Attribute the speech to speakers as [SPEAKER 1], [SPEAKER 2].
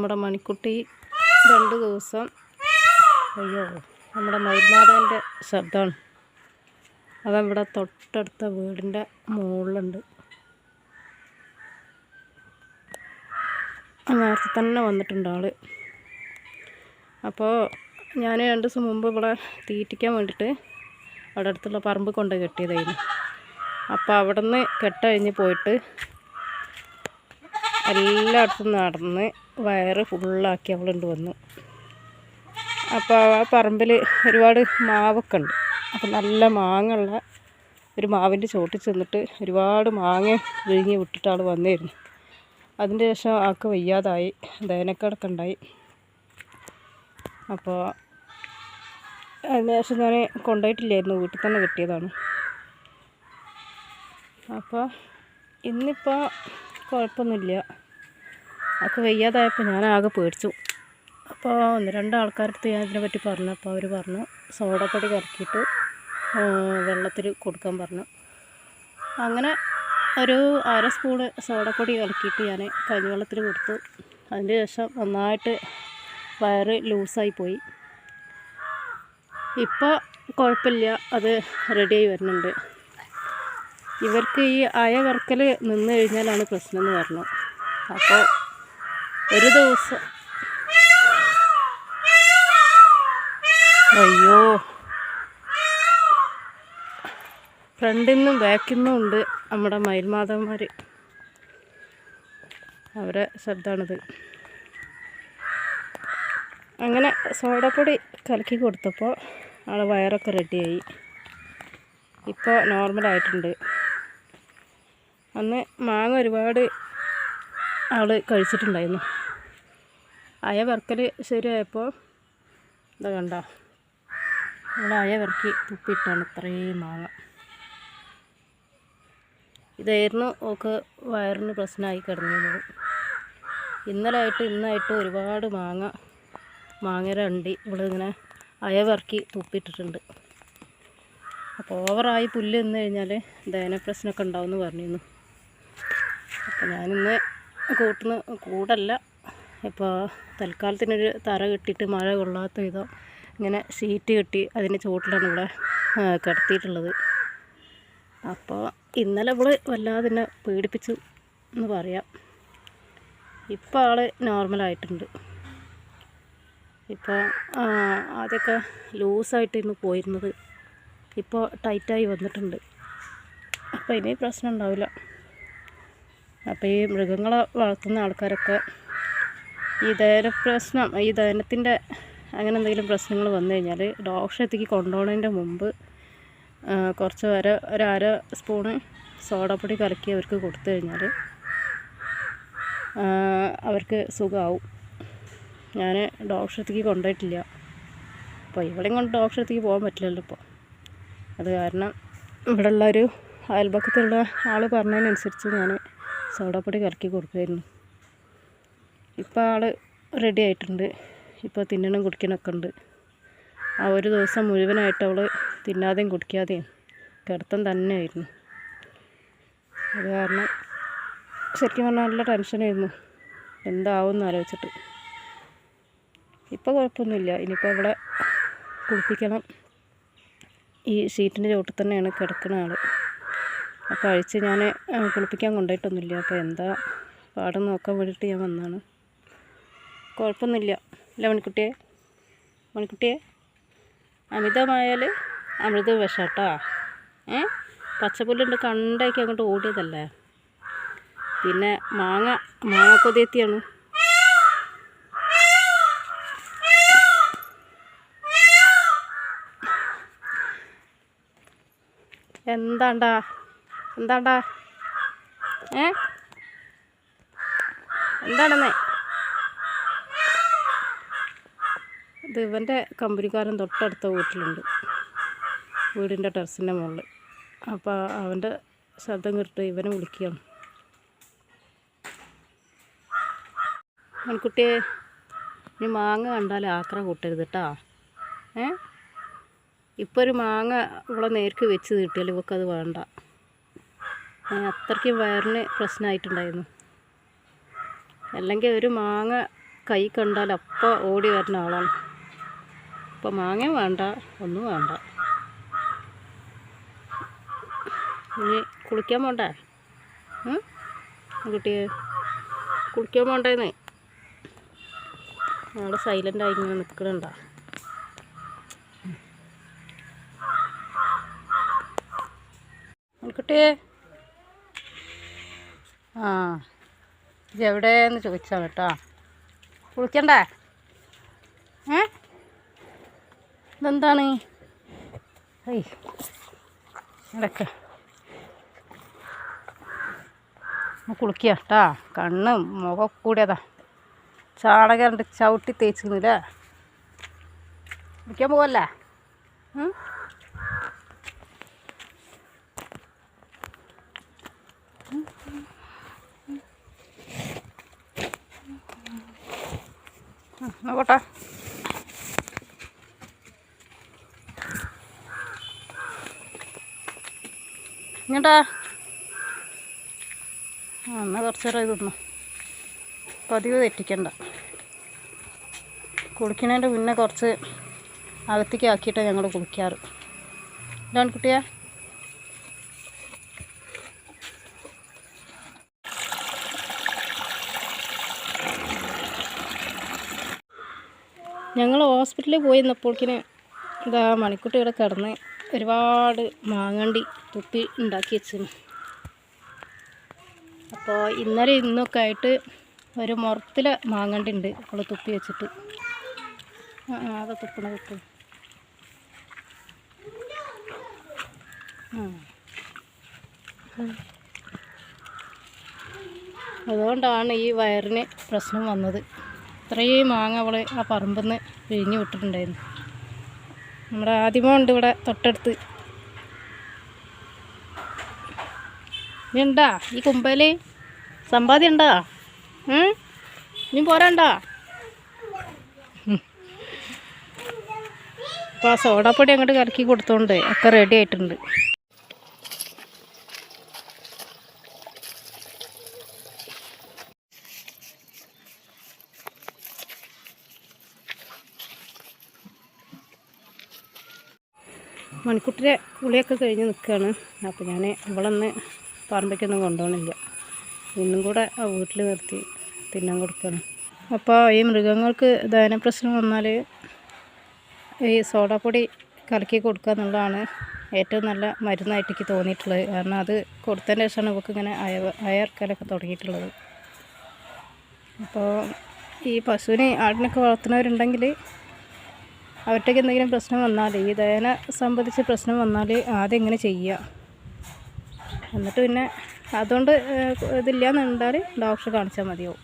[SPEAKER 1] നമ്മുടെ മണിക്കുട്ടി 2 ദിവസം അയ്യോ നമ്മുടെ മയിൽമാതാവിൻ്റെ ശബ്ദമാണ്. അവൻ ഇവിടെ തൊട്ടടുത്ത വീടിൻ്റെ മുകളിലുണ്ട്. നേരത്തെ തന്നെ വന്നിട്ടുണ്ട് ആൾ. അപ്പോൾ ഞാൻ 2 ദിവസം മുമ്പ് ഇവിടെ തീറ്റിക്കാൻ വേണ്ടിയിട്ട് അവിടെ അടുത്തുള്ള പറമ്പ് കൊണ്ട് കെട്ടിയതായിരുന്നു. അപ്പോൾ അവിടെ നിന്ന് കെട്ടഴിഞ്ഞ് പോയിട്ട് എല്ലായിടത്തും നടന്ന് വയറ് ഫുള്ളാക്കി അവളുണ്ട് വന്നു. അപ്പോൾ ആ പറമ്പിൽ ഒരുപാട് മാവൊക്കെ ഉണ്ട്. അപ്പോൾ നല്ല മാങ്ങയുള്ള ഒരു മാവിൻ്റെ ചോട്ടിൽ ചെന്നിട്ട് ഒരുപാട് മാങ്ങ വിഴുങ്ങി വിട്ടിട്ട് ആൾ വന്നിരുന്നു. അതിൻ്റെ ശേഷം ആൾക്ക് വയ്യാതായി, ദഹനക്കേടൊക്കെ ഉണ്ടായി. അപ്പോൾ അതിന് ശേഷം ഞാൻ കൊണ്ടുപോയിട്ടില്ലായിരുന്നു, വീട്ടിൽ തന്നെ കിട്ടിയതാണ്. അപ്പോൾ ഇന്നിപ്പോൾ കുഴപ്പമൊന്നുമില്ല. ആൾക്ക് വയ്യാതായപ്പോൾ ഞാൻ ആകെ പേടിച്ചു. അപ്പോൾ 1-2 ആൾക്കാരടുത്ത് ഞാൻ ഇതിനെപ്പറ്റി പറഞ്ഞപ്പോൾ അവർ പറഞ്ഞു സോഡപ്പൊടി കലക്കിയിട്ട് വെള്ളത്തിൽ കൊടുക്കാൻ പറഞ്ഞു. അങ്ങനെ ഒരു 1/2 സ്പൂണ് സോഡപ്പൊടി കലക്കിയിട്ട് ഞാൻ കഞ്ഞിവെള്ളത്തിൽ കൊടുത്തു. അതിന് ശേഷം നന്നായിട്ട് വയറ് ലൂസായി പോയി. ഇപ്പോൾ കുഴപ്പമില്ല, അത് റെഡിയായി വരുന്നുണ്ട്. ഇവർക്ക് ഈ അയവറക്കൽ നിന്ന് കഴിഞ്ഞാലാണ് പ്രശ്നം എന്ന് പറഞ്ഞു. അപ്പോൾ ഒരു ദിവസം അയ്യോ ഫ്രണ്ടിൽ നിന്നും ബാക്കിൽ നിന്നും ഉണ്ട് നമ്മുടെ മയിൽമാധവന്മാർ, അവരെ ശബ്ദമാണിത്. അങ്ങനെ സോഡപ്പൊടി കലക്കി കൊടുത്തപ്പോൾ ആളെ വയറൊക്കെ റെഡിയായി. ഇപ്പോൾ നോർമലായിട്ടുണ്ട്. അന്ന് മാങ്ങ ഒരുപാട് ആൾ കഴിച്ചിട്ടുണ്ടായിരുന്നു. അയ വറക്കൽ ശരിയായപ്പോൾ ഇതാ കണ്ട, നമ്മൾ അയ വറക്കി തുപ്പിയിട്ടാണ് ഇത്രയും മാങ്ങ. ഇതായിരുന്നു ഓക്ക് വയറിന് പ്രശ്നമായി കിടന്നിരുന്നത്. ഇന്നായിട്ട് ഒരുപാട് മാങ്ങയുടെ അണ്ടി ഇവളിങ്ങനെ അയ വറക്കി തുപ്പിയിട്ടിട്ടുണ്ട്. അപ്പോൾ ഓവറായി പുല്ല് നിന്ന് കഴിഞ്ഞാൽ ദഹന പ്രശ്നമൊക്കെ ഉണ്ടാവുമെന്ന് പറഞ്ഞിരുന്നു. അപ്പോൾ ഞാനിന്ന് കൂടല്ല, ഇപ്പോൾ തൽക്കാലത്തിനൊരു തറ കെട്ടിയിട്ട് മഴ കൊള്ളാത്ത വിധം ഇങ്ങനെ ഷീറ്റ് കെട്ടി അതിൻ്റെ ചുവട്ടിലാണ് ഇവിടെ കിടത്തിയിട്ടുള്ളത്. അപ്പോൾ ഇന്നലെ ഇവൾ വല്ലാതെ എന്നെ പേടിപ്പിച്ചു എന്ന് പറയാം. ഇപ്പോൾ ആൾ നോർമലായിട്ടുണ്ട്. ഇപ്പോൾ ആദ്യമൊക്കെ ലൂസായിട്ടായിരുന്നു പോയിരുന്നത്, ഇപ്പോൾ ടൈറ്റായി വന്നിട്ടുണ്ട്. അപ്പോൾ ഇനി പ്രശ്നം ഉണ്ടാവില്ല. അപ്പോൾ ഈ മൃഗങ്ങളെ വളർത്തുന്ന ആൾക്കാരൊക്കെ ഈ ദഹനത്തിൻ്റെ അങ്ങനെ എന്തെങ്കിലും പ്രശ്നങ്ങൾ വന്നു കഴിഞ്ഞാൽ ഡോക്ടറെത്തേക്ക് കൊണ്ടുപോകുന്നതിൻ്റെ മുമ്പ് കുറച്ച് ഒരു 1/2 സ്പൂണ് സോഡപ്പൊടി കലക്കി അവർക്ക് കൊടുത്തു കഴിഞ്ഞാൽ അവർക്ക് സുഖമാവും. ഞാൻ ഡോക്ടറെത്തേക്ക് കൊണ്ടുപോയിട്ടില്ല. അപ്പോൾ ഇവിടെയും കൊണ്ട് ഡോക്ടറെത്തേക്ക് പോകാൻ പറ്റില്ലല്ലോ ഇപ്പോൾ. അത് കാരണം ഇവിടെ ഉള്ളൊരു അയൽപക്കത്തുള്ള ആൾ പറഞ്ഞതിനനുസരിച്ച് ഞാൻ സോഡപ്പൊടി കലക്കി കൊടുക്കുമായിരുന്നു. ഇപ്പോൾ ആൾ റെഡി ആയിട്ടുണ്ട്. ഇപ്പോൾ തിന്നണം കുടിക്കണമൊക്കെ ഉണ്ട്. ആ ഒരു ദിവസം മുഴുവനായിട്ട് അവൾ തിന്നാതെയും കുടിക്കാതെയും കിടത്തം തന്നെയായിരുന്നു. അത് കാരണം ശരിക്കും പറഞ്ഞാൽ നല്ല ടെൻഷനായിരുന്നു, എന്താവുമെന്ന് ആലോചിച്ചിട്ട്. ഇപ്പോൾ കുഴപ്പമൊന്നുമില്ല. ഇനിയിപ്പോൾ ഇവിടെ കുളിപ്പിക്കണം. ഈ ഷീറ്റിൻ്റെ ചുവട്ടിൽ തന്നെയാണ് കിടക്കുന്ന ആൾ. അപ്പോൾ അഴിച്ച് ഞാൻ കുളിപ്പിക്കാൻ കൊണ്ടുപോയിട്ടൊന്നുമില്ല. അപ്പോൾ എന്താ പാടെന്ന് നോക്കാൻ വേണ്ടിയിട്ട് ഞാൻ വന്നതാണ്. കുഴപ്പമൊന്നുമില്ല അല്ല മണിക്കുട്ടിയെ അമിതമായാൽ അമൃത വിഷാട്ടോ. പച്ചപ്പുല്ലുണ്ട് കണ്ടേക്ക് അങ്ങോട്ട് ഓടിയതല്ലേ. പിന്നെ മാങ്ങ കൊതിയെത്തിയാണ്. എന്താണ്ടാ എന്താണെന്നേ. ഇത് ഇവൻ്റെ കമ്പനിക്കാരൻ തൊട്ടടുത്ത വീട്ടിലുണ്ട്, വീടിൻ്റെ ടെറസിൻ്റെ മുകളിൽ. അപ്പോൾ അവൻ്റെ ശബ്ദം കേട്ടിട്ട് ഇവനെ വിളിക്കുകയാണ്. മൺകുട്ടിയെ, ഇനി മാങ്ങ കണ്ടാൽ ആക്ര കൂട്ടരുത് കേട്ടോ. ഇപ്പോൾ ഒരു മാങ്ങ ഇവിടെ നേർക്ക് വെച്ച് കിട്ടിയാൽ ഇവക്കത് വേണ്ട. അത്രയ്ക്കും വയറിന് പ്രശ്നമായിട്ടുണ്ടായിരുന്നു. അല്ലെങ്കിൽ ഒരു മാങ്ങ കൈ കണ്ടാൽ അപ്പം ഓടി വരുന്ന ആളാണ്. ഇപ്പം മാങ്ങ വേണ്ട, ഒന്നും വേണ്ട. ഇനി കുളിക്കാൻ പോണ്ടേ? കുട്ടിയെ കുളിക്കാൻ പോണ്ടേന്ന് ഞങ്ങൾ സൈലൻ്റായി ഇങ്ങനെ നിൽക്കണുണ്ടോ? കുട്ടിയെ ആ ഇതെവിടെയെന്ന് ചോദിച്ചാണ് കേട്ടോ. കുളിക്കണ്ടേ? ഇതെന്താണ്? ഇടയ്ക്ക് കുളിക്കുക കേട്ടാ. കണ്ണും മുഖം കൂടിയതാ ചാണകം രണ്ട് ചവിട്ടി തേച്ചിരുന്നില്ലേ? കുളിക്കാൻ പോവല്ലേ? നോക്കട്ടെ. ഇങ്ങോട്ടാ. എന്നാൽ കുറച്ച് നേരം ഇതൊന്നു പതിവ് തെറ്റിക്കണ്ട. കുളിക്കുന്നതിൻ്റെ മുന്നേ കുറച്ച് അകത്തേക്ക് ആക്കിയിട്ടാണ് ഞങ്ങൾ കുളിക്കാറ്. ഇതാണ് കുട്ടിയെ. ഞങ്ങൾ ഹോസ്പിറ്റലിൽ പോയി നിന്നപ്പോഴേക്കിന് ഇതാ മണിക്കുട്ടി ഇവിടെ കിടന്ന് ഒരുപാട് മാങ്ങണ്ടി തുപ്പി ഉണ്ടാക്കി വെച്ചിരുന്നു. അപ്പോൾ ഇന്നലെ ഇന്നൊക്കെ ആയിട്ട് ഒരു മുറത്തിലെ മാങ്ങണ്ടി ഉണ്ട് അവൾ തുപ്പി വെച്ചിട്ട്. അത് തുപ്പണ തുപ്പ്. അതുകൊണ്ടാണ് ഈ വയറിന് പ്രശ്നം വന്നത്. ഇത്രയും മാങ്ങ അവൾ ആ പറമ്പിൽ നിന്ന് പിഴിഞ്ഞ് വിട്ടിട്ടുണ്ടായിരുന്നു. നമ്മുടെ ആദ്യമോണ്ട് ഇവിടെ തൊട്ടടുത്ത്. ഇണ്ടാ ഈ കുമ്പയിൽ സമ്പാദ്യം ഉണ്ടാ? ഇനി പോരാണ്ടാ? അപ്പോൾ ആ സോഡാപ്പൊടി അങ്ങോട്ട് കലക്കി കൊടുത്തോണ്ട് ഒക്കെ റെഡി ആയിട്ടുണ്ട്. മണിക്കുട്ടിയെ കുളിയൊക്കെ കഴിഞ്ഞ് നിൽക്കുകയാണ്. അപ്പോൾ ഞാൻ ഇവളൊന്ന് പറമ്പേക്കൊന്നും കൊണ്ടുപോകണില്ല. ഇന്നും കൂടെ ആ വീട്ടിൽ നിർത്തി തിന്നാൻ കൊടുക്കുകയാണ്. അപ്പോൾ ഈ മൃഗങ്ങൾക്ക് ദഹന പ്രശ്നം വന്നാൽ ഈ സോഡാപ്പൊടി കലക്കി കൊടുക്കുക എന്നുള്ളതാണ് ഏറ്റവും നല്ല മരുന്നായിട്ട് എനിക്ക് തോന്നിയിട്ടുള്ളത്. കാരണം അത് കൊടുത്തതിന് ശേഷമാണ് ഇവർക്ക് ഇങ്ങനെ അയർക്കലൊക്കെ തുടങ്ങിയിട്ടുള്ളത്. അപ്പോൾ ഈ പശുവിനെ ആടിനൊക്കെ വളർത്തുന്നവരുണ്ടെങ്കിൽ അവർക്ക് എന്തെങ്കിലും പ്രശ്നം വന്നാൽ, ഈ ദഹന സംബന്ധിച്ച് പ്രശ്നം വന്നാൽ ആദ്യം ഇങ്ങനെ ചെയ്യുക. എന്നിട്ട് പിന്നെ അതുകൊണ്ട് ഇതില്ല എന്നുണ്ടാൽ ഡോക്ടറെ കാണിച്ചാൽ മതിയാവും.